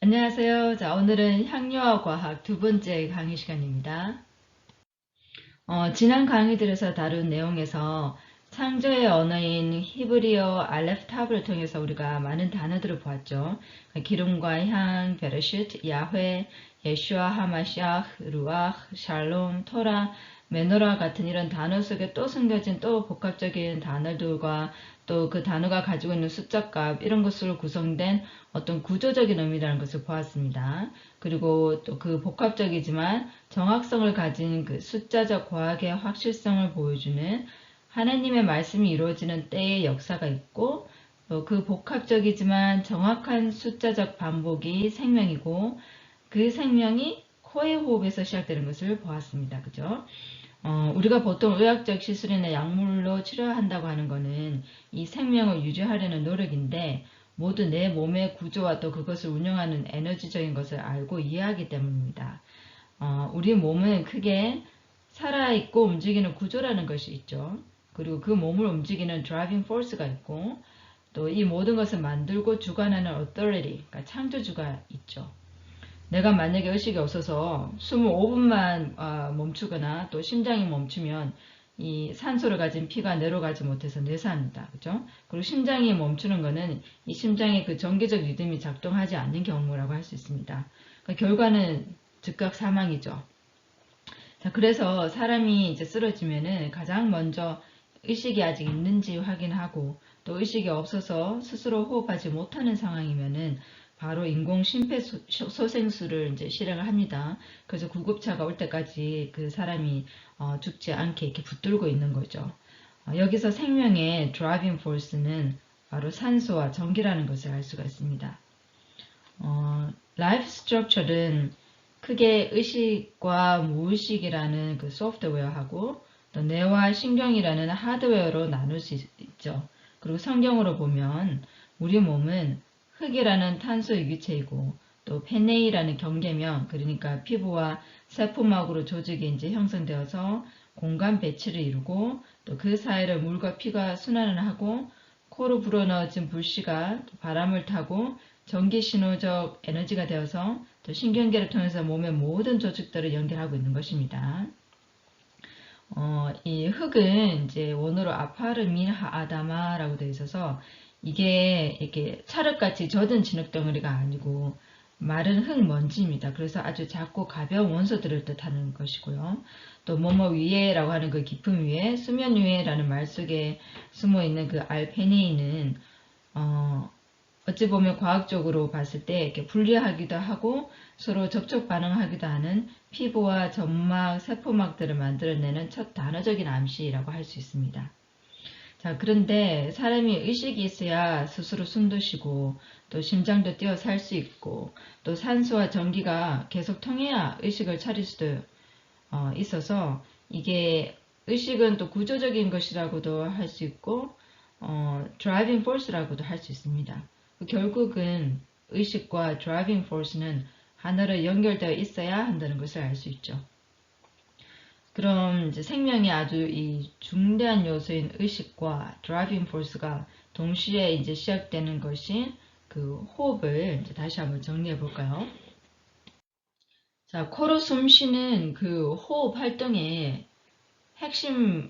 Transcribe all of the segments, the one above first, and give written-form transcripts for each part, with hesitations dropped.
안녕하세요. 자, 오늘은 향유와 과학 두 번째 강의 시간입니다. 지난 강의들에서 다룬 내용에서 창조의 언어인 히브리어 알레프탑을 통해서 우리가 많은 단어들을 보았죠. 기름과 향, 베레쉿, 야훼, 예슈아, 하마시아흐, 루아흐, 샬롬, 토라, 메노라 같은 이런 단어 속에 또 숨겨진 또 복합적인 단어들과 또 그 단어가 가지고 있는 숫자값 이런 것으로 구성된 어떤 구조적인 의미라는 것을 보았습니다. 그리고 또 그 복합적이지만 정확성을 가진 그 숫자적 과학의 확실성을 보여주는 하나님의 말씀이 이루어지는 때의 역사가 있고 또 그 복합적이지만 정확한 숫자적 반복이 생명이고 그 생명이 코의 호흡에서 시작되는 것을 보았습니다. 그죠? 우리가 보통 의학적 시술이나 약물로 치료한다고 하는 것은 이 생명을 유지하려는 노력인데 모두 내 몸의 구조와 또 그것을 운영하는 에너지적인 것을 알고 이해하기 때문입니다. 우리 몸은 크게 살아있고 움직이는 구조라는 것이 있죠. 그리고 그 몸을 움직이는 driving force가 있고 또 이 모든 것을 만들고 주관하는 authority, 그러니까 창조주가 있죠. 내가 만약에 의식이 없어서 숨을 5분만 멈추거나 또 심장이 멈추면 이 산소를 가진 피가 내려가지 못해서 뇌사합니다. 그죠? 그리고 심장이 멈추는 것은 이 심장의 그 정기적 리듬이 작동하지 않는 경우라고 할 수 있습니다. 그러니까 결과는 즉각 사망이죠. 자, 그래서 사람이 이제 쓰러지면은 가장 먼저 의식이 아직 있는지 확인하고 또 의식이 없어서 스스로 호흡하지 못하는 상황이면은 바로 인공 심폐소생술을 이제 실행을 합니다. 그래서 구급차가 올 때까지 그 사람이 죽지 않게 이렇게 붙들고 있는 거죠. 여기서 생명의 드라이빙 포스는 바로 산소와 전기라는 것을 알 수가 있습니다. 라이프 스트럭처는 크게 의식과 무의식이라는 그 소프트웨어하고 또 뇌와 신경이라는 하드웨어로 나눌 수 있죠. 그리고 성경으로 보면 우리 몸은 흙이라는 탄소 유기체이고 또 페네이라는 경계면 그러니까 피부와 세포막으로 조직이 이제 형성되어서 공간 배치를 이루고 또 그 사이를 물과 피가 순환을 하고 코로 불어넣어진 불씨가 바람을 타고 전기 신호적 에너지가 되어서 또 신경계를 통해서 몸의 모든 조직들을 연결하고 있는 것입니다. 이 흙은 이제 원어로 아파르 민하 아다마라고 되어 있어서 이게 이렇게 찰흙같이 젖은 진흙덩어리가 아니고 마른 흙먼지입니다. 그래서 아주 작고 가벼운 원소들을 뜻하는 것이고요. 또 뭐뭐 위에라고 하는 그 깊음 위에 수면 위에라는 말 속에 숨어 있는 그 알페네이는 어찌 보면 과학적으로 봤을 때 이렇게 분리하기도 하고 서로 접촉 반응하기도 하는 피부와 점막, 세포막들을 만들어내는 첫 단어적인 암시라고 할 수 있습니다. 자, 그런데 사람이 의식이 있어야 스스로 숨도 쉬고 또 심장도 뛰어 살 수 있고 또 산소와 전기가 계속 통해야 의식을 차릴 수도 있어서 이게 의식은 또 구조적인 것이라고도 할 수 있고 driving force라고도 할 수 있습니다. 결국은 의식과 driving force는 하나로 연결되어 있어야 한다는 것을 알 수 있죠. 그럼 이제 생명의 아주 이 중대한 요소인 의식과 드라이빙 포스가 동시에 이제 시작되는 것이 그 호흡을 이제 다시 한번 정리해 볼까요? 자, 코로 숨 쉬는 그 호흡 활동의 핵심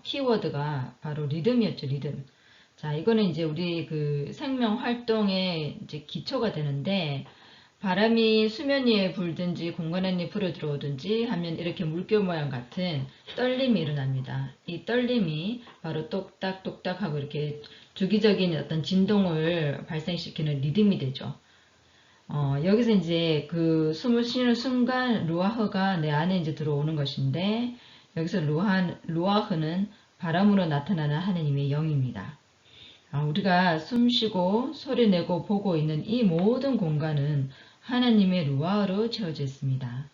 키워드가 바로 리듬이었죠, 리듬. 자, 이거는 이제 우리 그 생명 활동의 이제 기초가 되는데 바람이 수면 위에 불든지 공간 안에 불어 들어오든지 하면 이렇게 물결 모양 같은 떨림이 일어납니다. 이 떨림이 바로 똑딱똑딱 하고 이렇게 주기적인 어떤 진동을 발생시키는 리듬이 되죠. 여기서 이제 그 숨을 쉬는 순간 루아흐가 내 안에 이제 들어오는 것인데 여기서 루아흐는 바람으로 나타나는 하느님의 영입니다. 우리가 숨쉬고 소리내고 보고 있는 이 모든 공간은 하나님의 루아흐로 채워져 있습니다.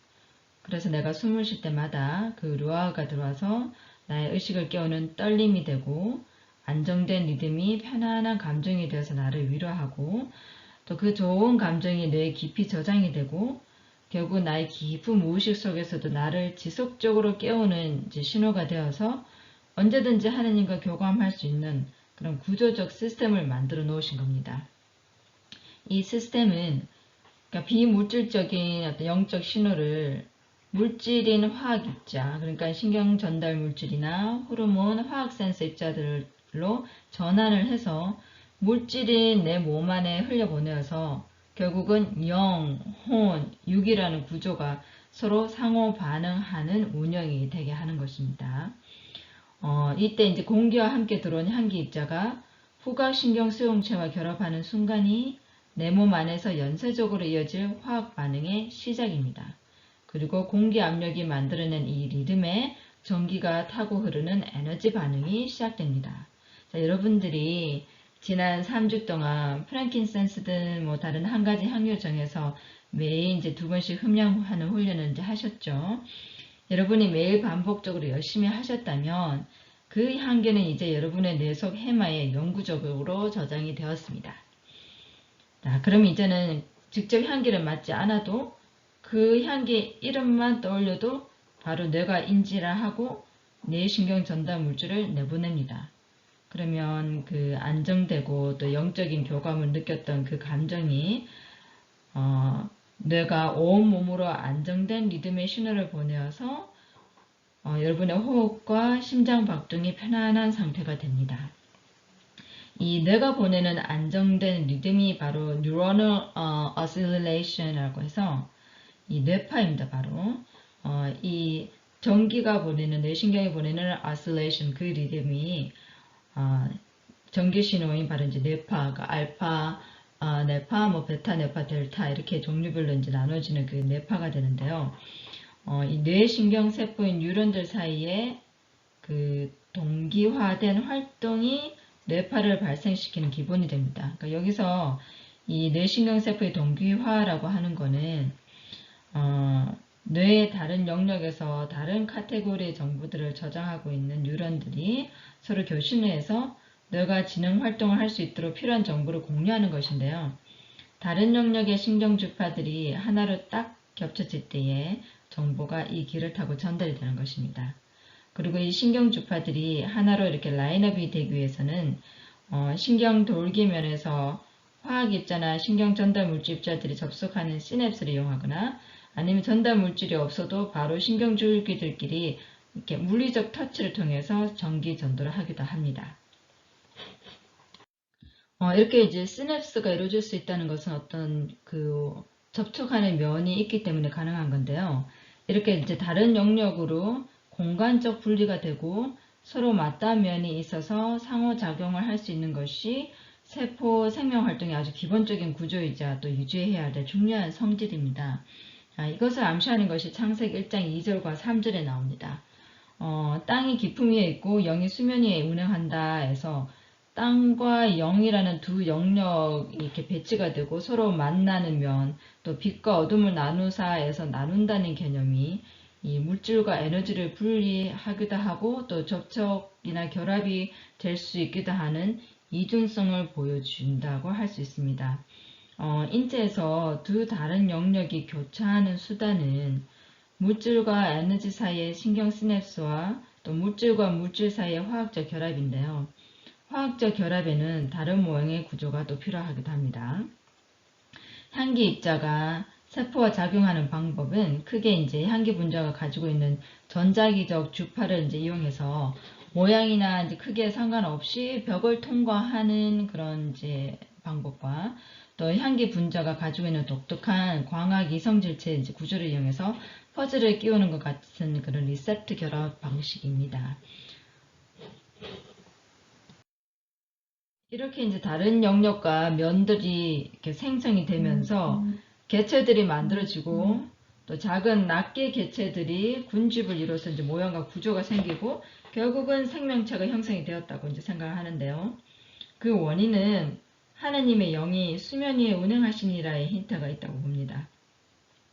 그래서 내가 숨을 쉴 때마다 그 루아흐가 들어와서 나의 의식을 깨우는 떨림이 되고 안정된 리듬이 편안한 감정이 되어서 나를 위로하고 또 그 좋은 감정이 뇌에 깊이 저장이 되고 결국 나의 깊은 무의식 속에서도 나를 지속적으로 깨우는 이제 신호가 되어서 언제든지 하나님과 교감할 수 있는 그런 구조적 시스템을 만들어 놓으신 겁니다. 이 시스템은 그러니까 비물질적인 어떤 영적 신호를 물질인 화학 입자, 그러니까 신경 전달 물질이나 호르몬, 화학 센서 입자들로 전환을 해서 물질인 내 몸 안에 흘려보내어서 결국은 영, 혼, 육이라는 구조가 서로 상호 반응하는 운영이 되게 하는 것입니다. 이때 이제 공기와 함께 들어온 향기 입자가 후각신경 수용체와 결합하는 순간이 내 몸 안에서 연쇄적으로 이어질 화학 반응의 시작입니다. 그리고 공기 압력이 만들어낸 이 리듬에 전기가 타고 흐르는 에너지 반응이 시작됩니다. 자, 여러분들이 지난 3주 동안 프랭킨센스든 뭐 다른 한 가지 향료 정해서 매일 이제 2번씩 흠량하는 훈련을 이제 하셨죠. 여러분이 매일 반복적으로 열심히 하셨다면 그 향기는 이제 여러분의 뇌속 해마에 영구적으로 저장이 되었습니다. 자, 그럼 이제는 직접 향기를 맡지 않아도 그 향기 이름만 떠올려도 바로 뇌가 인지를 하고 뇌신경 전달 물질을 내보냅니다. 그러면 그 안정되고 또 영적인 교감을 느꼈던 그 감정이 뇌가 온몸으로 안정된 리듬의 신호를 보내어서 여러분의 호흡과 심장 박동이 편안한 상태가 됩니다. 이 뇌가 보내는 안정된 리듬이 바로 Neuronal Oscillation이라고 해서 이 뇌파입니다. 바로 이 전기가 보내는 뇌신경이 보내는 oscillation 그 리듬이 전기 신호인 바로 이제 뇌파, 알파, 뇌파, 뭐 베타, 뇌파, 델타 이렇게 종류별로 이제 나눠지는 그 뇌파가 되는데요. 이 뇌신경 세포인 뉴런들 사이에 그 동기화된 활동이 뇌파를 발생시키는 기본이 됩니다. 그러니까 여기서 이 뇌신경 세포의 동기화라고 하는 거는 뇌의 다른 영역에서 다른 카테고리의 정보들을 저장하고 있는 뉴런들이 서로 교신을 해서 뇌가 지능 활동을 할 수 있도록 필요한 정보를 공유하는 것인데요. 다른 영역의 신경주파들이 하나로 딱 겹쳐질 때에 정보가 이 길을 타고 전달이 되는 것입니다. 그리고 이 신경주파들이 하나로 이렇게 라인업이 되기 위해서는 신경 돌기면에서 화학입자나 신경전달물질 입자들이 접속하는 시냅스를 이용하거나 아니면 전달물질이 없어도 바로 신경줄기들끼리 이렇게 물리적 터치를 통해서 전기 전도를 하기도 합니다. 이렇게 이제 시냅스가 이루어질 수 있다는 것은 어떤 그 접촉하는 면이 있기 때문에 가능한 건데요. 이렇게 이제 다른 영역으로 공간적 분리가 되고 서로 맞닿은 면이 있어서 상호작용을 할 수 있는 것이 세포 생명활동의 아주 기본적인 구조이자 또 유지해야 될 중요한 성질입니다. 이것을 암시하는 것이 창세기 1장 2절과 3절에 나옵니다. 땅이 깊음 위에 있고 영이 수면 위에 운행한다 해서 땅과 영이라는 두 영역이 이렇게 배치가 되고 서로 만나는 면, 또 빛과 어둠을 나누사에서 나눈다는 개념이 이 물질과 에너지를 분리하기도 하고 또 접촉이나 결합이 될 수 있기도 하는 이중성을 보여준다고 할 수 있습니다. 인체에서 두 다른 영역이 교차하는 수단은 물질과 에너지 사이의 신경 시냅스와 또 물질과 물질 사이의 화학적 결합인데요. 화학적 결합에는 다른 모양의 구조가 또 필요하기도 합니다. 향기 입자가 세포와 작용하는 방법은 크게 이제 향기 분자가 가지고 있는 전자기적 주파를 이제 이용해서 모양이나 이제 크기에 상관없이 벽을 통과하는 그런 이제 방법과 또 향기 분자가 가지고 있는 독특한 광학 이성질체 이제 구조를 이용해서 퍼즐을 끼우는 것 같은 그런 리셉트 결합 방식입니다. 이렇게 이제 다른 영역과 면들이 이렇게 생성이 되면서 개체들이 만들어지고 또 작은 낱개 개체들이 군집을 이뤄서 이제 모양과 구조가 생기고 결국은 생명체가 형성이 되었다고 이제 생각을 하는데요. 그 원인은 하느님의 영이 수면 위에 운행하시니라의 힌트가 있다고 봅니다.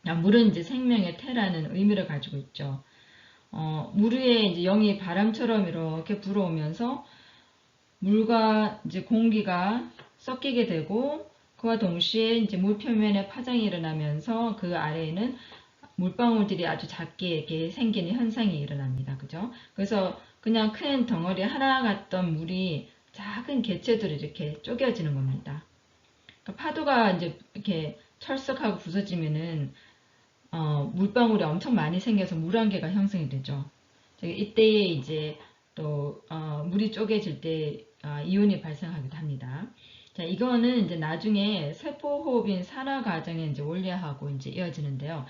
물은 이제 생명의 태라는 의미를 가지고 있죠. 물 위에 이제 영이 바람처럼 이렇게 불어오면서 물과 이제 공기가 섞이게 되고 그와 동시에 이제 물 표면에 파장이 일어나면서 그 아래에는 물방울들이 아주 작게 이렇게 생기는 현상이 일어납니다. 그죠? 그래서 그냥 큰 덩어리 하나 같던 물이 작은 개체들이 이렇게 쪼개지는 겁니다. 그러니까 파도가 이제 이렇게 철썩하고 부서지면은 물방울이 엄청 많이 생겨서 물안개가 형성이 되죠. 이때에 이제 또 물이 쪼개질 때 이온이 발생하기도 합니다. 자, 이거는 이제 나중에 세포호흡인 산화 과정에 이제 원리하고 이제 이어지는데요.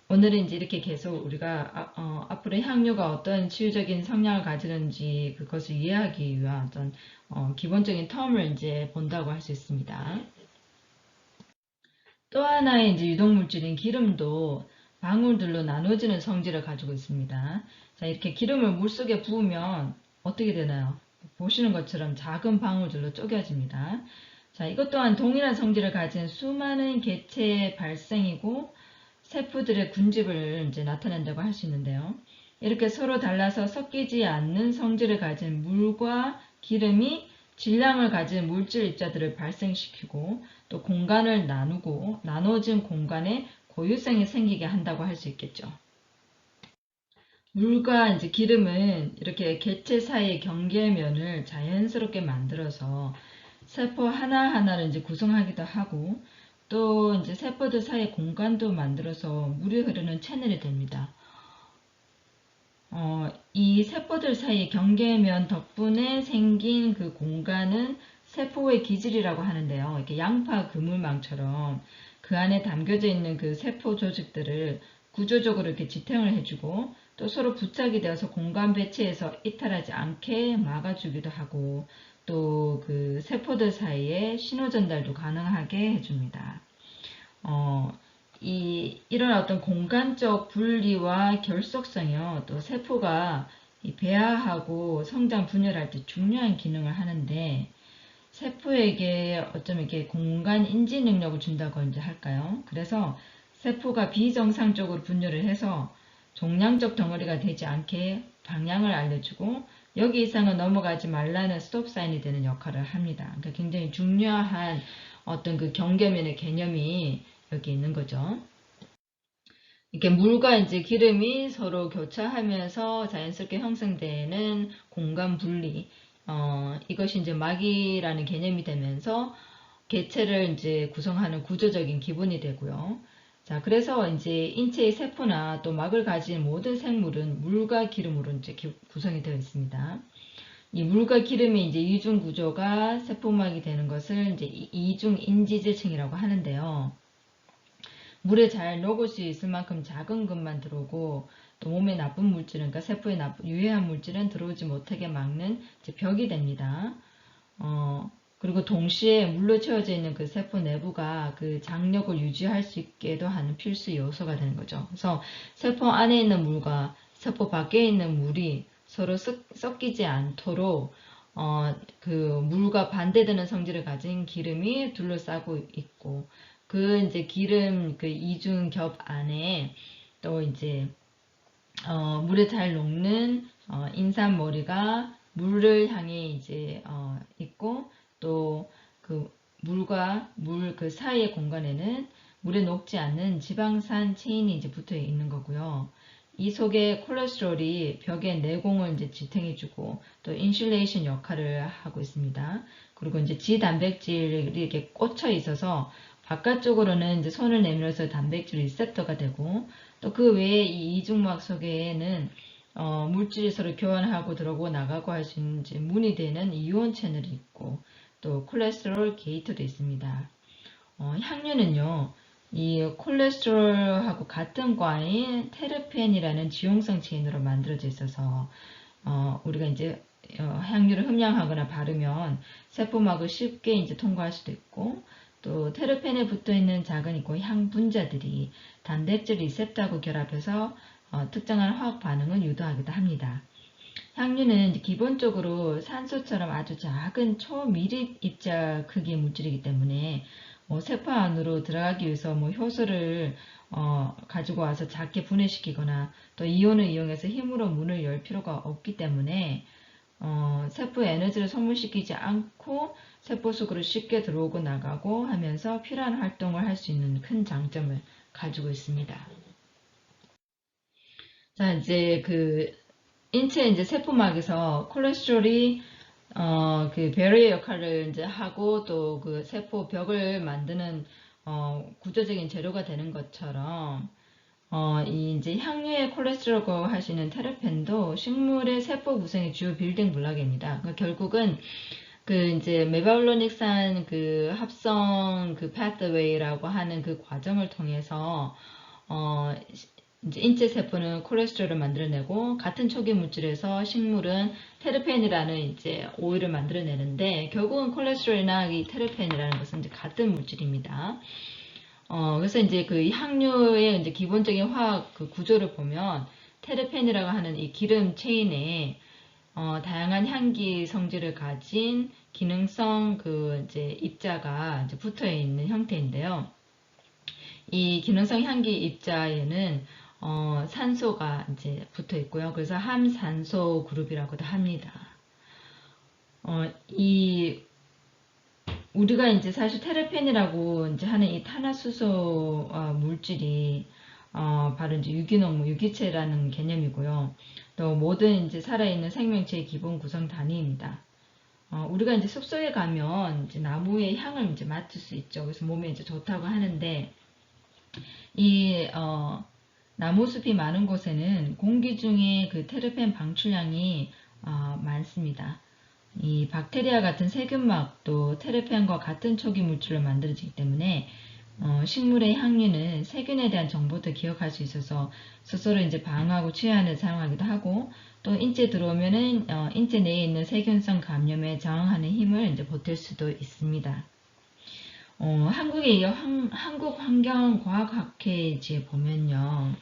오늘은 이제 이렇게 계속 우리가 앞으로 향료가 어떤 치유적인 성향을 가지는지 그것을 이해하기 위한 어떤 기본적인 텀을 이제 본다고 할 수 있습니다. 또 하나의 이제 유독물질인 기름도 방울들로 나눠지는 성질을 가지고 있습니다. 자, 이렇게 기름을 물속에 부으면 어떻게 되나요? 보시는 것처럼 작은 방울들로 쪼개집니다. 자, 이것 또한 동일한 성질을 가진 수많은 개체의 발생이고 세포들의 군집을 이제 나타낸다고 할 수 있는데요. 이렇게 서로 달라서 섞이지 않는 성질을 가진 물과 기름이 질량을 가진 물질 입자들을 발생시키고 또 공간을 나누고 나눠진 공간에 고유성이 생기게 한다고 할 수 있겠죠. 물과 이제 기름은 이렇게 개체 사이의 경계면을 자연스럽게 만들어서 세포 하나하나를 이제 구성하기도 하고 또 이제 세포들 사이의 공간도 만들어서 물이 흐르는 채널이 됩니다. 이 세포들 사이의 경계면 덕분에 생긴 그 공간은 세포의 기질이라고 하는데요. 이렇게 양파 그물망처럼 그 안에 담겨져 있는 그 세포 조직들을 구조적으로 이렇게 지탱을 해주고 또 서로 부착이 되어서 공간 배치에서 이탈하지 않게 막아주기도 하고 또 그 세포들 사이에 신호 전달도 가능하게 해줍니다. 이런 어떤 공간적 분리와 결속성이요. 또 세포가 배아하고 성장 분열할 때 중요한 기능을 하는데 세포에게 어쩌면 이렇게 공간 인지 능력을 준다고 이제 할까요? 그래서 세포가 비정상적으로 분열을 해서 종량적 덩어리가 되지 않게 방향을 알려주고 여기 이상은 넘어가지 말라는 스톱 사인이 되는 역할을 합니다. 그러니까 굉장히 중요한 어떤 그 경계면의 개념이 여기 있는 거죠. 이렇게 물과 이제 기름이 서로 교차하면서 자연스럽게 형성되는 공간 분리, 이것이 이제 막이라는 개념이 되면서 개체를 이제 구성하는 구조적인 기본이 되고요. 자, 그래서 이제 인체의 세포나 또 막을 가진 모든 생물은 물과 기름으로 이제 구성이 되어 있습니다. 이 물과 기름의 이제 이중 구조가 세포막이 되는 것을 이제 이중 인지질층이라고 하는데요. 물에 잘 녹을 수 있을 만큼 작은 것만 들어오고 또 몸에 나쁜 물질은 그러니까 세포에 유해한 물질은 들어오지 못하게 막는 벽이 됩니다. 그리고 동시에 물로 채워져 있는 그 세포 내부가 그 장력을 유지할 수 있게도 하는 필수 요소가 되는 거죠. 그래서 세포 안에 있는 물과 세포 밖에 있는 물이 서로 섞이지 않도록 그 물과 반대되는 성질을 가진 기름이 둘러싸고 있고 그 이제 기름 그 이중겹 안에 또 이제 물에 잘 녹는 인삼머리가 물을 향해 이제 있고 또 그 물과 물 그 사이의 공간에는 물에 녹지 않는 지방산 체인이 이제 붙어 있는 거고요. 이 속에 콜레스테롤이 벽의 내공을 이제 지탱해주고 또 인슐레이션 역할을 하고 있습니다. 그리고 이제 지단백질이 이렇게 꽂혀 있어서 바깥쪽으로는 이제 손을 내밀어서 단백질 리셉터가 되고 또 그 외에 이 이중막 속에는 물질이 서로 교환하고 들어오고 나가고 할 수 있는 이제 문이 되는 이온 채널이 있고 또 콜레스테롤 게이트도 있습니다. 향료는요. 이 콜레스테롤하고 같은 과인 테르펜이라는 지용성 체인으로 만들어져 있어서 우리가 이제 향료를 흠양하거나 바르면 세포막을 쉽게 이제 통과할 수도 있고 또 테르펜에 붙어 있는 작은 향 분자들이 단백질 리셉터하고 결합해서 특정한 화학 반응을 유도하기도 합니다. 향유는 기본적으로 산소처럼 아주 작은 초미립 입자 크기의 물질이기 때문에 세포 안으로 들어가기 위해서 효소를 가지고 와서 작게 분해시키거나 또 이온을 이용해서 힘으로 문을 열 필요가 없기 때문에 세포에 에너지를 소모시키지 않고 세포 속으로 쉽게 들어오고 나가고 하면서 필요한 활동을 할 수 있는 큰 장점을 가지고 있습니다. 자, 이제 그 인체 이제 세포막에서 콜레스테롤이 그 배리어 역할을 이제 하고 또 그 세포 벽을 만드는 구조적인 재료가 되는 것처럼 이 이제 향유의 콜레스테롤이라고 하시는 테르펜도 식물의 세포 구성의 주요 빌딩 블록입니다. 그러니까 결국은 그 이제 메발로닉산 그 합성 그 파스웨이라고 하는 그 과정을 통해서 이제 인체 세포는 콜레스테롤을 만들어내고 같은 초기 물질에서 식물은 테르펜이라는 이제 오일을 만들어내는데 결국은 콜레스테롤이나 이 테르펜이라는 것은 이제 같은 물질입니다. 그래서 이제 그 향료의 이제 기본적인 화학 그 구조를 보면 테르펜이라고 하는 이 기름 체인에 다양한 향기 성질을 가진 기능성 그 이제 입자가 이제 붙어 있는 형태인데요. 이 기능성 향기 입자에는 산소가 이제 붙어 있고요. 그래서 함산소 그룹이라고도 합니다. 이 우리가 이제 사실 테르펜이라고 이제 하는 이 탄화수소 물질이 바로 이제 유기농, 유기체라는 개념이고요. 또 모든 이제 살아있는 생명체의 기본 구성 단위입니다. 우리가 이제 숲속에 가면 이제 나무의 향을 이제 맡을 수 있죠. 그래서 몸에 이제 좋다고 하는데 이 나무숲이 많은 곳에는 공기 중에 그 테르펜 방출량이 많습니다. 이 박테리아 같은 세균막도 테르펜과 같은 초기 물질로 만들어지기 때문에 식물의 향유는 세균에 대한 정보도 기억할 수 있어서 스스로 이제 방어하고 치유하는 데 사용하기도 하고 또 인체에 들어오면은 인체 내에 있는 세균성 감염에 저항하는 힘을 이제 보탤 수도 있습니다. 한국의 한국환경과학학회지에 보면요.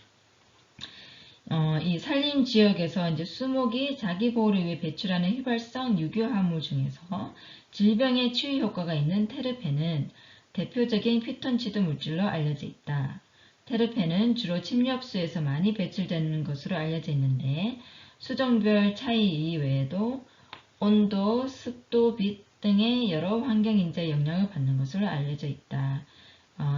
이 산림 지역에서 이제 수목이 자기 보호를 위해 배출하는 휘발성 유효화물 중에서 질병에 치유 효과가 있는 테르펜은 대표적인 피톤치드 물질로 알려져 있다. 테르펜은 주로 침엽수에서 많이 배출되는 것으로 알려져 있는데 수종별 차이 이외에도 온도, 습도, 빛 등의 여러 환경인자의 영향을 받는 것으로 알려져 있다.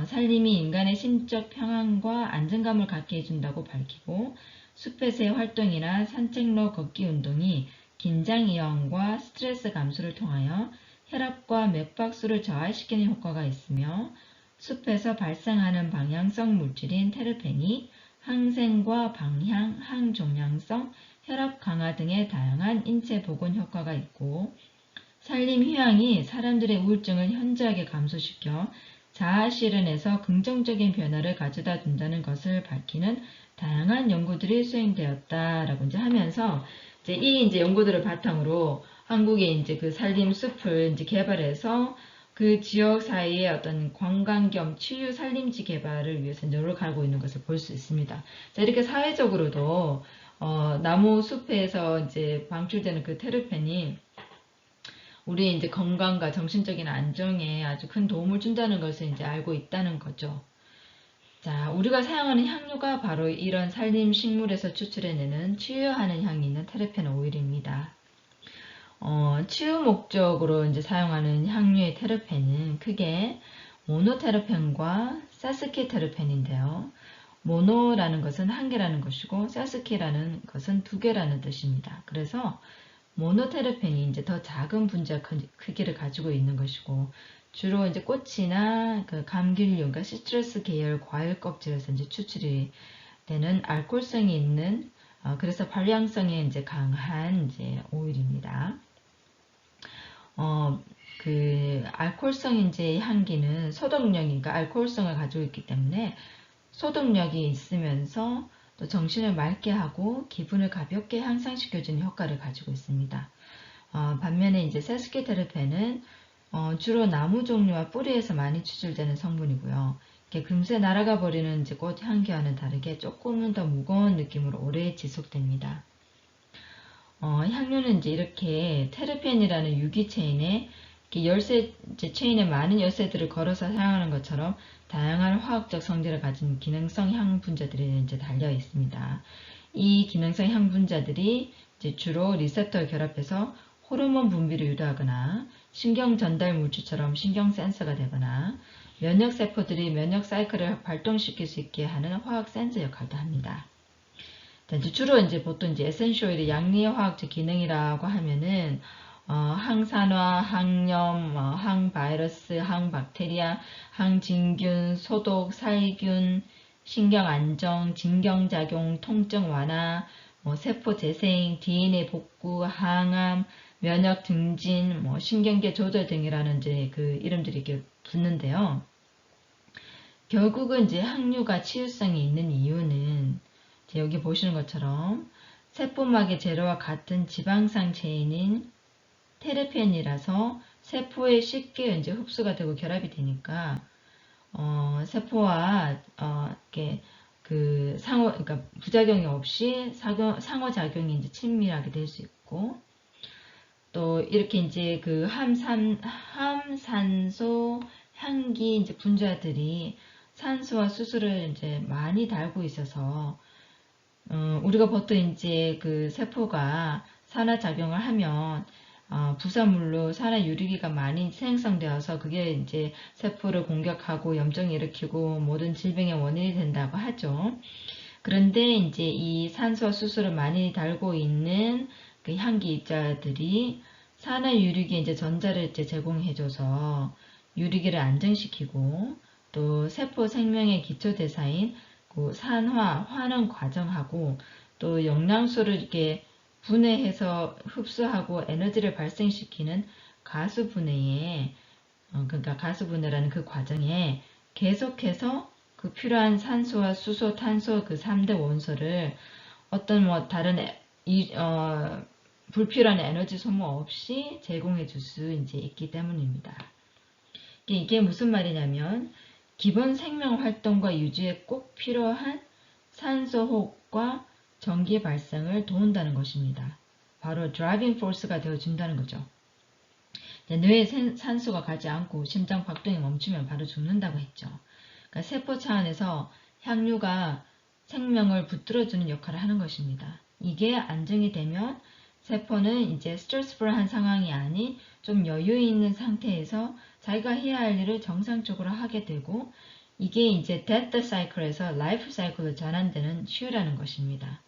산림이 인간의 심적 평안과 안정감을 갖게 해준다고 밝히고 숲에서의 활동이나 산책로 걷기 운동이 긴장 이완과 스트레스 감소를 통하여 혈압과 맥박수를 저하시키는 효과가 있으며 숲에서 발생하는 방향성 물질인 테르펜이 항생과 방향, 항종양성, 혈압 강화 등의 다양한 인체 보건 효과가 있고 산림 휴양이 사람들의 우울증을 현저하게 감소시켜 자아 실현에서 긍정적인 변화를 가져다 준다는 것을 밝히는 다양한 연구들이 수행되었다라고 이제 하면서 이제 연구들을 바탕으로 한국의 이제 그 산림 숲을 이제 개발해서 그 지역 사이의 어떤 관광 겸 치유 산림지 개발을 위해서 노력하고 있는 것을 볼 수 있습니다. 자, 이렇게 사회적으로도 나무 숲에서 이제 방출되는 그 테르펜이 우리 이제 건강과 정신적인 안정에 아주 큰 도움을 준다는 것을 이제 알고 있다는 거죠. 자, 우리가 사용하는 향료가 바로 이런 산림 식물에서 추출해내는 치유하는 향이 있는 테르펜 오일입니다. 치유 목적으로 이제 사용하는 향료의 테르펜은 크게 모노테르펜과 사스키테르펜인데요. 모노라는 것은 한 개라는 것이고 사스키라는 것은 두 개라는 뜻입니다. 그래서 모노테르펜이 이제 더 작은 분자 크기를 가지고 있는 것이고 주로 이제 꽃이나 그 감귤류, 그러니까 시트러스 계열 과일 껍질에서 이제 추출이 되는 알코올성이 있는 그래서 발향성이 이제 강한 이제 오일입니다. 그 알코올성 이제 향기는 소독력이니까 알코올성을 가지고 있기 때문에 소독력이 있으면서 또 정신을 맑게 하고 기분을 가볍게 향상시켜주는 효과를 가지고 있습니다. 반면에 이제 세스키테르펜은 주로 나무 종류와 뿌리에서 많이 추출되는 성분이고요. 이렇게 금세 날아가 버리는 이제 꽃 향기와는 다르게 조금은 더 무거운 느낌으로 오래 지속됩니다. 향료는 이제 이렇게 테르펜이라는 유기체인에 열쇠 체인에 많은 열쇠들을 걸어서 사용하는 것처럼 다양한 화학적 성질을 가진 기능성 향 분자들이 이제 달려 있습니다. 이 기능성 향 분자들이 이제 주로 리셉터를 결합해서 호르몬 분비를 유도하거나 신경 전달 물질처럼 신경 센서가 되거나 면역 세포들이 면역 사이클을 발동시킬 수 있게 하는 화학 센서 역할도 합니다. 주로 이제 보통 이제 에센셜 오일의 양리의 화학적 기능이라고 하면은 항산화, 항염, 항바이러스, 항박테리아, 항진균, 소독, 살균, 신경 안정, 진경작용, 통증 완화, 세포 재생, DNA 복구, 항암, 면역 증진, 신경계 조절 등이라는 이제 그 이름들이 이렇게 붙는데요. 결국은 이제 항류가 치유성이 있는 이유는 이제 여기 보시는 것처럼 세포막의 재료와 같은 지방산 체인인 테르펜이라서 세포에 쉽게 이제 흡수가 되고 결합이 되니까 세포와 이렇게 그 그러니까 부작용이 없이 상호작용이 이제 친밀하게 될 수 있고, 또 이렇게 이제 그 함산소 향기 이제 분자들이 산소와 수소를 이제 많이 달고 있어서 우리가 보통 이제 그 세포가 산화작용을 하면 부산물로 산화유리기가 많이 생성되어서 그게 이제 세포를 공격하고 염증을 일으키고 모든 질병의 원인이 된다고 하죠. 그런데 이제 이 산소와 수소를 많이 달고 있는 그 향기 입자들이 산화유리기에 이제 전자를 이제 제공해줘서 유리기를 안정시키고, 또 세포 생명의 기초 대사인 그 환원 과정하고 또 영양소를 이렇게 분해해서 흡수하고 에너지를 발생시키는 가수분해에 그러니까 가수분해라는 그 과정에 계속해서 그 필요한 산소와 수소, 탄소 그 3대 원소를 어떤 다른 불필요한 에너지 소모 없이 제공해 줄 수 이제 있기 때문입니다. 이게 무슨 말이냐면 기본 생명 활동과 유지에 꼭 필요한 산소 호흡과 전기 발생을 도운다는 것입니다. 바로 드라이빙 포스가 되어준다는 거죠. 뇌에 산소가 가지 않고 심장 박동이 멈추면 바로 죽는다고 했죠. 그러니까 세포 차원에서 향유가 생명을 붙들어주는 역할을 하는 것입니다. 이게 안정이 되면 세포는 이제 스트레스풀한 상황이 아닌 좀 여유 있는 상태에서 자기가 해야 할 일을 정상적으로 하게 되고, 이게 이제 데스 사이클에서 라이프 사이클로 전환되는 치유라는 것입니다.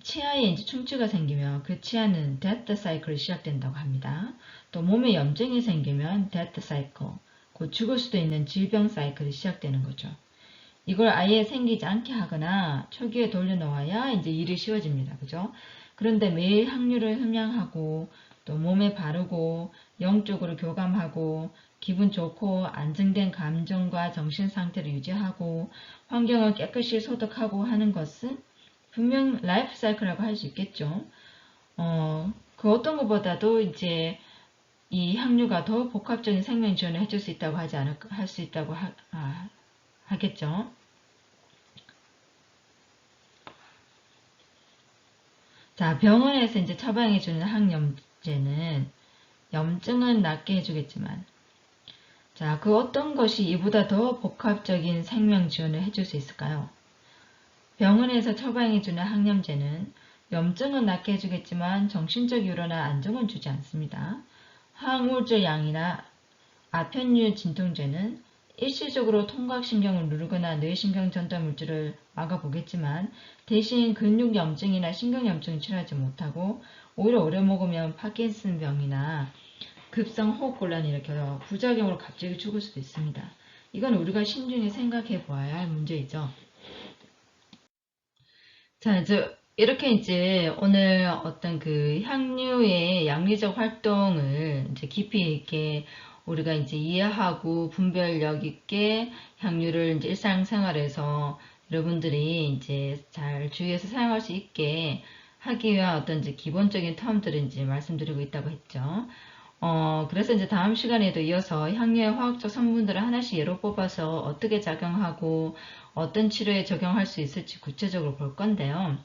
치아에 이제 충치가 생기면 그 치아는 데스 사이클이 시작된다고 합니다. 또 몸에 염증이 생기면 데스 사이클, 곧 죽을 수도 있는 질병 사이클이 시작되는 거죠. 이걸 아예 생기지 않게 하거나 초기에 돌려놓아야 이제 일이 쉬워집니다. 그죠? 그런데 매일 향유를 흠양하고 또 몸에 바르고 영적으로 교감하고 기분 좋고 안정된 감정과 정신 상태를 유지하고 환경을 깨끗이 소독하고 하는 것은 분명 라이프 사이클이라고 할 수 있겠죠. 그 어떤 것보다도 이제 이 향유가 더 복합적인 생명 지원을 해줄 수 있다고 할 수 있다고 하겠죠. 자, 병원에서 이제 처방해주는 항염제는 염증은 낫게 해주겠지만, 자, 그 어떤 것이 이보다 더 복합적인 생명 지원을 해줄 수 있을까요? 병원에서 처방해주는 항염제는 염증은 낫게 해주겠지만 정신적 위로나 안정은 주지 않습니다. 항우울제 양이나 아편류 진통제는 일시적으로 통각신경을 누르거나 뇌신경 전달 물질을 막아보겠지만 대신 근육 염증이나 신경 염증을 치료하지 못하고 오히려 오래 먹으면 파킨슨 병이나 급성 호흡곤란이 일으켜서 부작용으로 갑자기 죽을 수도 있습니다. 이건 우리가 신중히 생각해 보아야 할 문제이죠. 자, 이렇게 이제 오늘 어떤 그 향유의 양리적 활동을 이제 깊이 있게 우리가 이제 이해하고 분별력 있게 향유를 이제 일상생활에서 여러분들이 이제 잘 주의해서 사용할 수 있게 하기 위한 어떤 이제 기본적인 텀들을 이제 말씀드리고 있다고 했죠. 그래서 이제 다음 시간에도 이어서 향유의 화학적 성분들을 하나씩 예로 뽑아서 어떻게 작용하고 어떤 치료에 적용할 수 있을지 구체적으로 볼 건데요.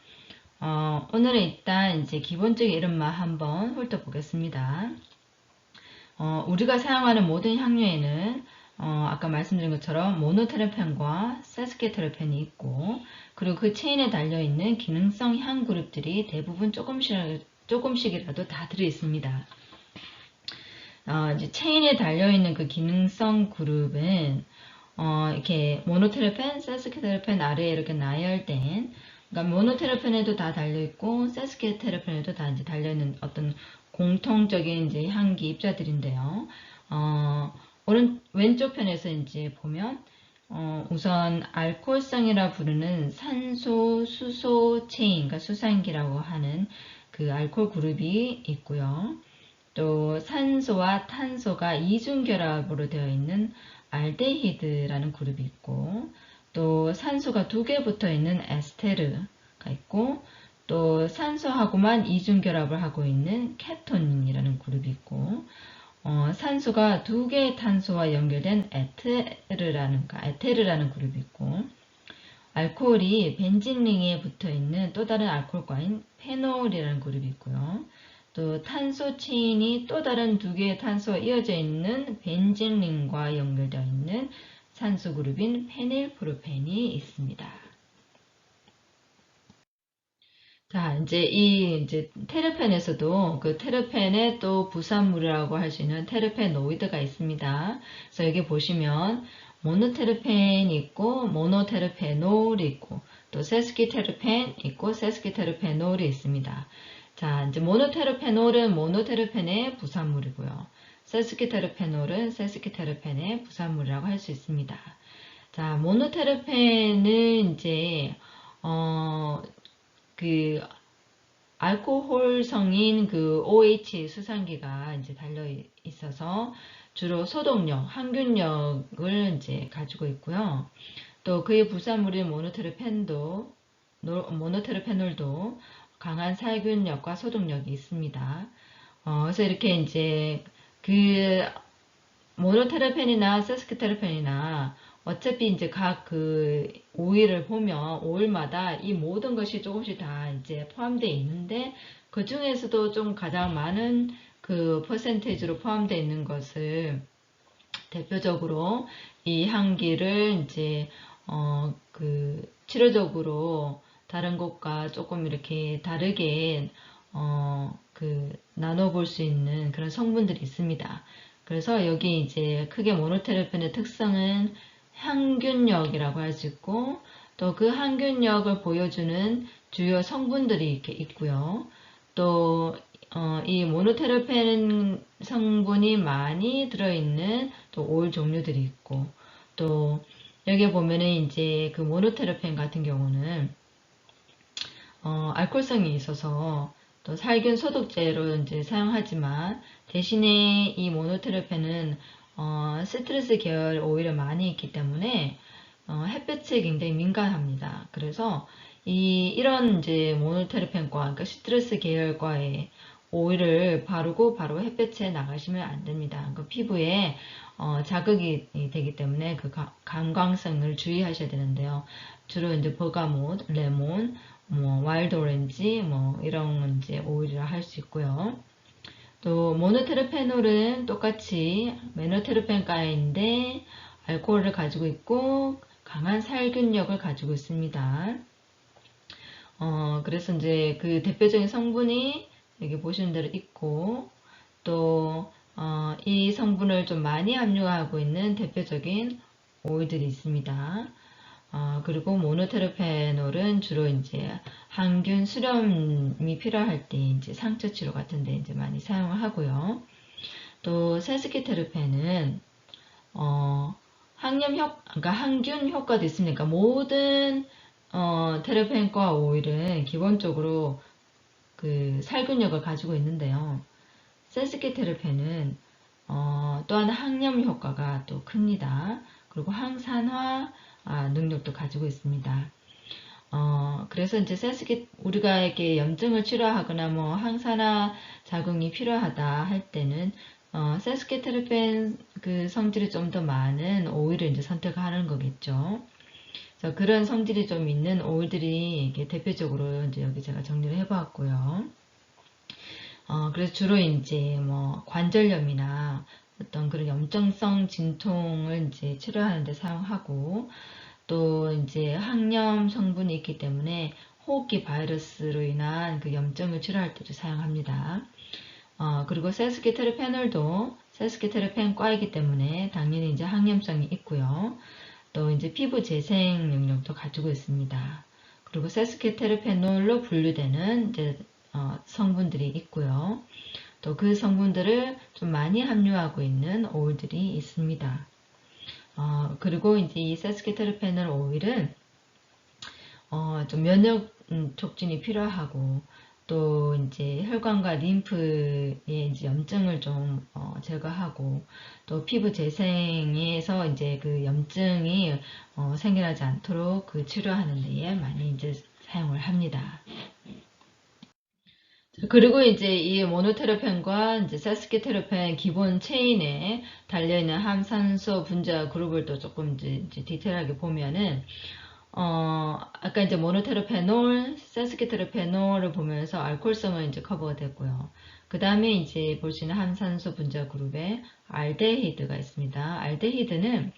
오늘은 일단 이제 기본적인 이름만 한번 훑어보겠습니다. 우리가 사용하는 모든 향유에는 아까 말씀드린 것처럼 모노테르펜과 세스케테르펜이 있고, 그리고 그 체인에 달려있는 기능성 향 그룹들이 대부분 조금씩이라도 다 들어있습니다. 이제 체인에 달려있는 그 기능성 그룹은 이렇게 모노테르펜, 세스케테르펜 아래에 이렇게 나열된, 그러니까 모노테르펜에도 다 달려있고 세스케테르펜에도 다 이제 달려있는 어떤 공통적인 이제 향기 입자들인데요. 왼쪽 편에서 이제 보면 우선 알코올성이라 부르는 산소, 수소 체인, 그러니까 수산기라고 하는 그 알코올 그룹이 있고요. 또 산소와 탄소가 이중결합으로 되어 있는 알데히드라는 그룹이 있고, 또 산소가 2개 붙어 있는 에스테르가 있고, 또 산소하고만 이중결합을 하고 있는 케톤이라는 그룹이 있고, 산소가 2개의 탄소와 연결된 에테르라는 그룹이 있고, 알코올이 벤진링에 붙어있는 또 다른 알코올과인 페놀이라는 그룹이 있고요. 또 탄소 체인이 또 다른 2개의 탄소가 이어져 있는 벤진링과 연결되어 있는 산소 그룹인 페닐프로펜이 있습니다. 자, 이제 테르펜에서도 그 테르펜의 또 부산물이라고 할 수 있는 테르페노이드가 있습니다. 그래서 여기 보시면 모노테르펜이 있고 모노테르페놀이 있고 또 세스키테르펜 있고 세스키테르페놀이 있습니다. 자, 이제 모노테르페놀은 모노테르펜의 부산물이고요. 세스키테르페놀은 세스키테르펜의 부산물이라고 할 수 있습니다. 자, 모노테르펜은 이제 그 알코올성인 그 OH 수산기가 이제 달려 있어서 주로 소독력, 항균력을 이제 가지고 있고요. 또 그의 부산물인 모노테르페놀도 강한 살균력과 소독력이 있습니다. 그래서 이렇게 이제 그 모노테르펜이나 세스키테르펜이나 어차피 이제 각 그 오일을 보면 오일마다 이 모든 것이 조금씩 다 이제 포함되어 있는데 그 중에서도 좀 가장 많은 그 퍼센테이지로 포함되어 있는 것을 대표적으로 이 향기를 이제 그 치료적으로 다른 것과 조금 이렇게 다르게 그 나눠볼 수 있는 그런 성분들이 있습니다. 그래서 여기 이제 크게 모노테르펜의 특성은 항균력이라고 할 수 있고 또 그 항균력을 보여주는 주요 성분들이 이렇게 있고요. 또 이 모노테르펜 성분이 많이 들어있는 또 오일 종류들이 있고 또 여기 보면은 이제 그 모노테르펜 같은 경우는 알코올성이 있어서 또 살균 소독제로 이제 사용하지만 대신에 이 모노테르펜은 시트러스 계열 오일이 많이 있기 때문에 햇볕에 굉장히 민감합니다. 그래서 이런 이제 모노테르펜과 그러니까 시트러스 계열과의 오일을 바르고 바로 햇볕에 나가시면 안 됩니다. 그러니까 피부에 자극이 되기 때문에 그 감광성을 주의하셔야 되는데요. 주로 이제 버가못, 레몬, 뭐 와일드 오렌지 뭐 이런 이제 오일이라 할 수 있고요. 또 모노테르페놀은 똑같이 메노테르펜가인데 알코올을 가지고 있고 강한 살균력을 가지고 있습니다. 그래서 이제 그 대표적인 성분이 여기 보시는 대로 있고 또 이 성분을 좀 많이 함유하고 있는 대표적인 오일들이 있습니다. 그리고 모노테르페놀은 주로 이제 항균 수렴이 필요할 때 이제 상처 치료 같은 데 이제 많이 사용을 하고요. 또 세스키테르펜은 그러니까 항균 효과도 있으니까 모든 테르펜과 오일은 기본적으로 그 살균력을 가지고 있는데요. 세스키테르펜은 또한 항염 효과가 또 큽니다. 그리고 항산화 능력도 가지고 있습니다. 그래서 이제 우리가 이렇게 염증을 치료하거나 뭐 항산화 작용이 필요하다 할 때는 세스키테르펜 그 성질이 좀 더 많은 오일을 이제 선택하는 거겠죠. 그래서 그런 성질이 좀 있는 오일들이 이게 대표적으로 이제 여기 제가 정리를 해봤고요. 그래서 주로 이제 뭐 관절염이나 어떤 그런 염증성 진통을 이제 치료하는 데 사용하고 또 이제 항염 성분이 있기 때문에 호흡기 바이러스로 인한 그 염증을 치료할 때도 사용합니다. 그리고 세스키테르페놀도 세스키테르펜과이기 때문에 당연히 이제 항염성이 있고요. 또 이제 피부 재생 능력도 가지고 있습니다. 그리고 세스키테르페놀로 분류되는 이제 성분들이 있고요. 또 그 성분들을 좀 많이 함유하고 있는 오일들이 있습니다. 그리고 이제 이 세스키테르페놀 오일은 좀 면역 촉진이 필요하고 또 이제 혈관과 림프의 이제 염증을 좀 제거하고 또 피부 재생에서 이제 그 염증이 생겨나지 않도록 그 치료하는 데에 많이 이제 사용을 합니다. 그리고 이제 이 모노테르펜과 이제 세스키테르펜 기본 체인에 달려있는 함산소 분자 그룹을 또 조금 이제 디테일하게 보면은 아까 이제 모노테르페놀, 세스키테르페놀을 보면서 알코올성은 이제 커버가 됐고요. 그 다음에 이제 볼 수 있는 함산소 분자 그룹에 알데히드가 있습니다. 알데히드는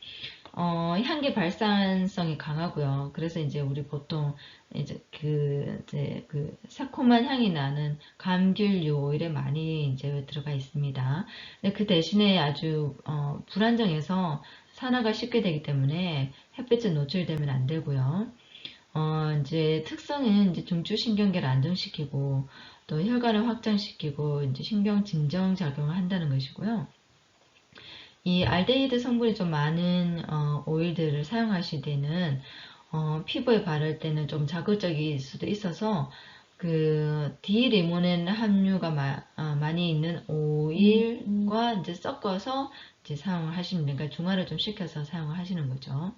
향기 발산성이 강하고요. 그래서 이제 우리 보통 이제 그 새콤한 향이 나는 감귤류 오일에 많이 이제 들어가 있습니다. 근데 그 대신에 아주 불안정해서 산화가 쉽게 되기 때문에 햇빛에 노출되면 안 되고요. 이제 특성은 이제 중추신경계를 안정시키고 또 혈관을 확장시키고 이제 신경 진정 작용을 한다는 것이고요. 이 알데히드 성분이 좀 많은 오일들을 사용하실 때는 피부에 바를 때는 좀 자극적일 수도 있어서 그 디리모넨 함유가 많이 있는 오일과 이제 섞어서 이제 사용을 하시면 되니까 중화를 좀 시켜서 사용을 하시는 거죠.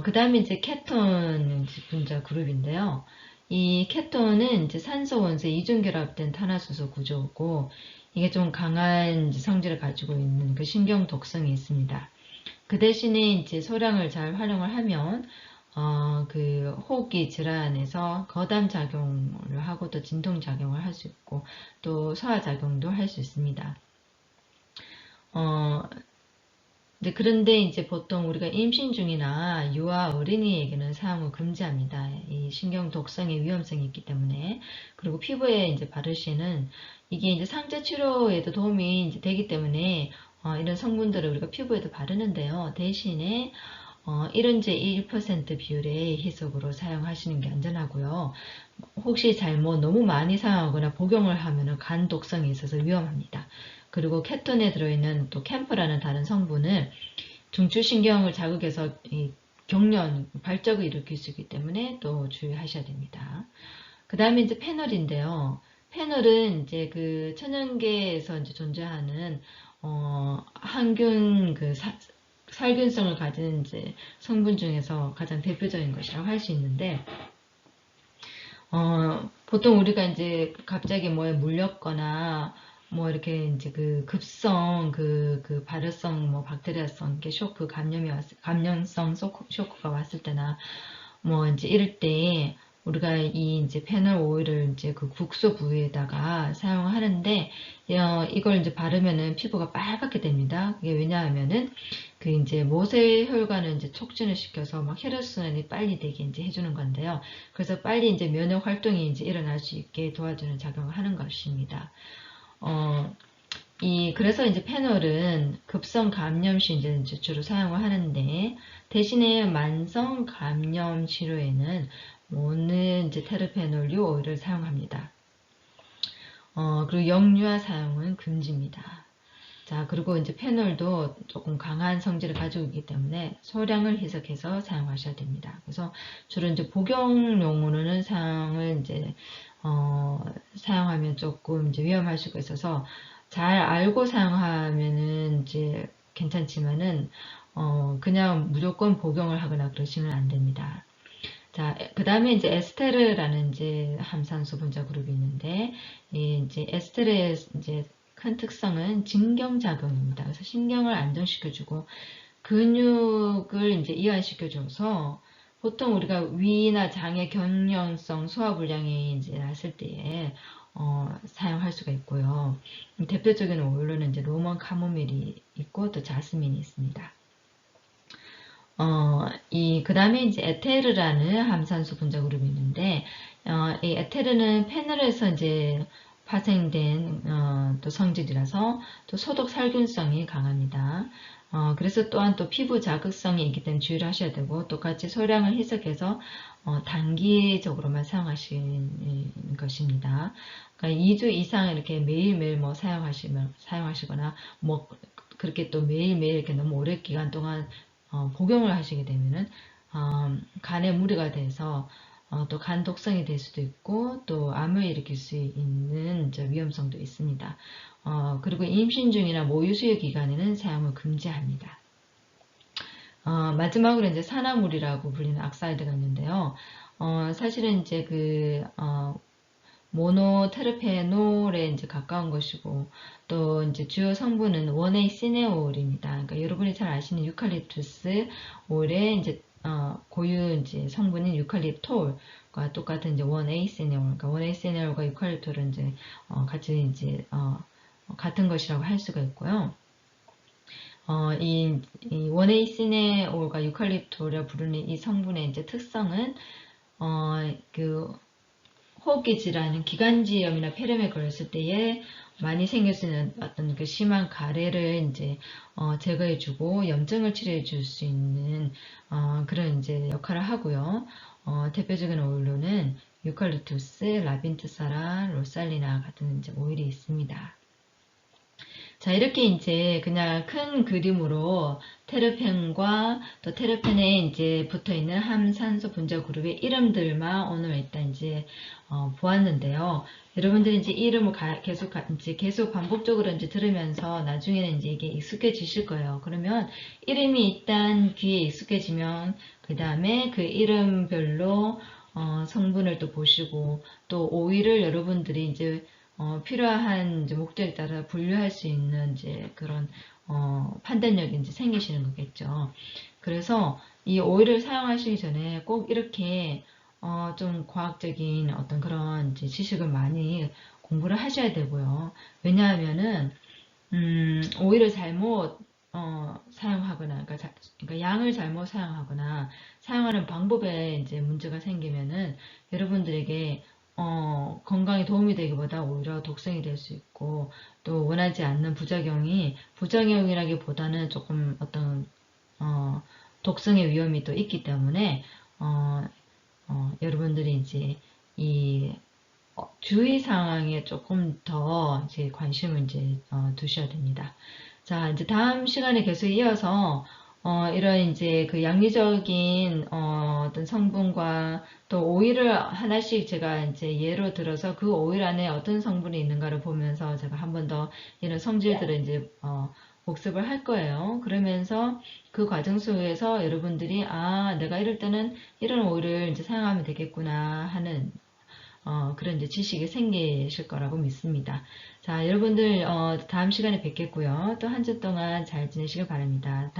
그 다음에 이제 케톤 분자 그룹인데요. 이 케톤은 이제 산소 원소 이중결합된 탄화수소 구조고 이게 좀 강한 성질을 가지고 있는 그 신경 독성이 있습니다. 그 대신에 이제 소량을 잘 활용을 하면 그 호흡기 질환에서 거담 작용을 하고 또 진통 작용을 할 수 있고 또 소화 작용도 할 수 있습니다. 그런데 이제 보통 우리가 임신 중이나 유아 어린이에게는 사용을 금지합니다. 이 신경 독성의 위험성이 있기 때문에. 그리고 피부에 이제 바를 시에는 이게 이제 상처 치료에도 도움이 이제 되기 때문에 이런 성분들을 우리가 피부에도 바르는데요. 대신에 1원제 1% 비율의 희석으로 사용하시는 게 안전하고요. 혹시 잘못 너무 많이 사용하거나 복용을 하면 간 독성이 있어서 위험합니다. 그리고 케톤에 들어있는 또 캠프라는 다른 성분은 중추신경을 자극해서 경련, 발작을 일으킬 수 있기 때문에 또 주의하셔야 됩니다. 그 다음에 이제 페놀인데요. 페놀은 이제 그 천연계에서 이제 존재하는 항균 살균성을 가진 이제 성분 중에서 가장 대표적인 것이라고 할 수 있는데 보통 우리가 이제 갑자기 뭐에 물렸거나 뭐 이렇게 이제 그 급성 그 발열성 뭐 박테리아성 이렇게 쇼크 감염성 쇼크가 왔을 때나 뭐 이제 이럴 때 우리가 이 이제 페놀 오일을 이제 그 국소 부위에다가 사용하는데 이걸 이제 바르면은 피부가 빨갛게 됩니다. 이게 왜냐하면은 그 이제 모세혈관을 이제 촉진을 시켜서 막 혈액순환이 빨리 되게 이제 해주는 건데요. 그래서 빨리 이제 면역 활동이 이제 일어날 수 있게 도와주는 작용을 하는 것입니다. 그래서 이제 페놀은 급성 감염 시 이제 주로 사용을 하는데 대신에 만성 감염 치료에는 모는 이제 테르페놀류 오일을 사용합니다. 그리고 역류화 사용은 금지입니다. 자, 그리고 이제 페놀도 조금 강한 성질을 가지고 있기 때문에 소량을 희석해서 사용하셔야 됩니다. 그래서 주로 이제 복용용으로는 사용하면 조금 이제 위험할 수가 있어서 잘 알고 사용하면은 이제 괜찮지만은 그냥 무조건 복용을 하거나 그러시면 안 됩니다. 자, 그 다음에 이제 에스테르라는 이제 함산소 분자 그룹이 있는데, 이제 에스테르의 이제 큰 특성은 진경작용입니다. 그래서 신경을 안정시켜주고, 근육을 이제 이완시켜줘서, 보통 우리가 위나 장의 경련성 소화불량이 이제 났을 때에, 사용할 수가 있고요. 대표적인 오일로는 이제 로먼 카모밀이 있고, 또 자스민이 있습니다. 그 다음에 이제 에테르라는 함산소 분자 그룹이 있는데, 이 에테르는 페놀에서 이제, 파생된 또 성질이라서 또 소독 살균성이 강합니다. 그래서 또한 또 피부 자극성이 있기 때문에 주의를 하셔야 되고, 똑같이 소량을 희석해서 단기적으로만 사용하시는 것입니다. 그러니까 2주 이상 이렇게 매일매일 뭐 사용하시거나 뭐 그렇게 또 매일매일 이렇게 너무 오랜 기간 동안 복용을 하시게 되면은 간에 무리가 돼서 또 간 독성이 될 수도 있고 또 암을 일으킬 수 있는 위험성도 있습니다. 그리고 임신 중이나 모유 수유 기간에는 사용을 금지합니다. 마지막으로 이제 산화물이라고 불리는 악사이드가 있는데요. 사실은 이제 모노테르페놀에 이제 가까운 것이고, 또 이제 주요 성분은 원에이 시네올입니다. 그러니까 여러분이 잘 아시는 유칼립투스 오일의 이제 고유 이제 성분인 유칼립톨과 똑같은 이제 원에이 시네올, 그러니까 원에이 시네올과 유칼립톨은 이제 같이 이제 같은 것이라고 할 수가 있고요. 이 원에이 시네올과 유칼립톨이라 부르는 이 성분의 이제 특성은 호흡기 질환은 기관지염이나 폐렴에 걸렸을 때에 많이 생길 수 있는 어떤 심한 가래를 이제 제거해주고 염증을 치료해줄 수 있는 그런 이제 역할을 하고요. 대표적인 오일로는 유칼립투스, 라빈트사라, 로살리나 같은 이제 오일이 있습니다. 자, 이렇게 이제 그냥 큰 그림으로 테르펜과 또 테르펜에 이제 붙어 있는 함산소 분자 그룹의 이름들만 오늘 일단 이제 보았는데요. 여러분들이 이제 이름을 계속 반복적으로 이제 들으면서 나중에는 이제 이게 익숙해지실 거예요. 그러면 이름이 일단 귀에 익숙해지면 그 다음에 그 이름별로 성분을 또 보시고 또 오일을 여러분들이 이제 필요한 이제 목적에 따라 분류할 수 있는 이제 그런 판단력이 이제 생기시는 거겠죠. 그래서 이 오일을 사용하시기 전에 꼭 이렇게 좀 과학적인 어떤 그런 이제 지식을 많이 공부를 하셔야 되고요. 왜냐하면은 오일을 잘못 사용하거나, 그러니까 양을 잘못 사용하거나 사용하는 방법에 이제 문제가 생기면은 여러분들에게 건강에 도움이 되기보다 오히려 독성이 될 수 있고 또 원하지 않는 부작용이라기보다는 조금 어떤 독성의 위험이 또 있기 때문에 여러분들이 이제 이 주의 사항에 조금 더 이제 관심을 이제 두셔야 됩니다. 자, 이제 다음 시간에 계속 이어서 이런 이제 그 양리적인 어떤 성분과 또 오일을 하나씩 제가 이제 예로 들어서 그 오일 안에 어떤 성분이 있는가를 보면서 제가 한 번 더 이런 성질들을 이제 복습을 할 거예요. 그러면서 그 과정 속에서 여러분들이 내가 이럴 때는 이런 오일을 이제 사용하면 되겠구나 하는 그런 이제 지식이 생기실 거라고 믿습니다. 자, 여러분들 다음 시간에 뵙겠고요. 또 한 주 동안 잘 지내시길 바랍니다.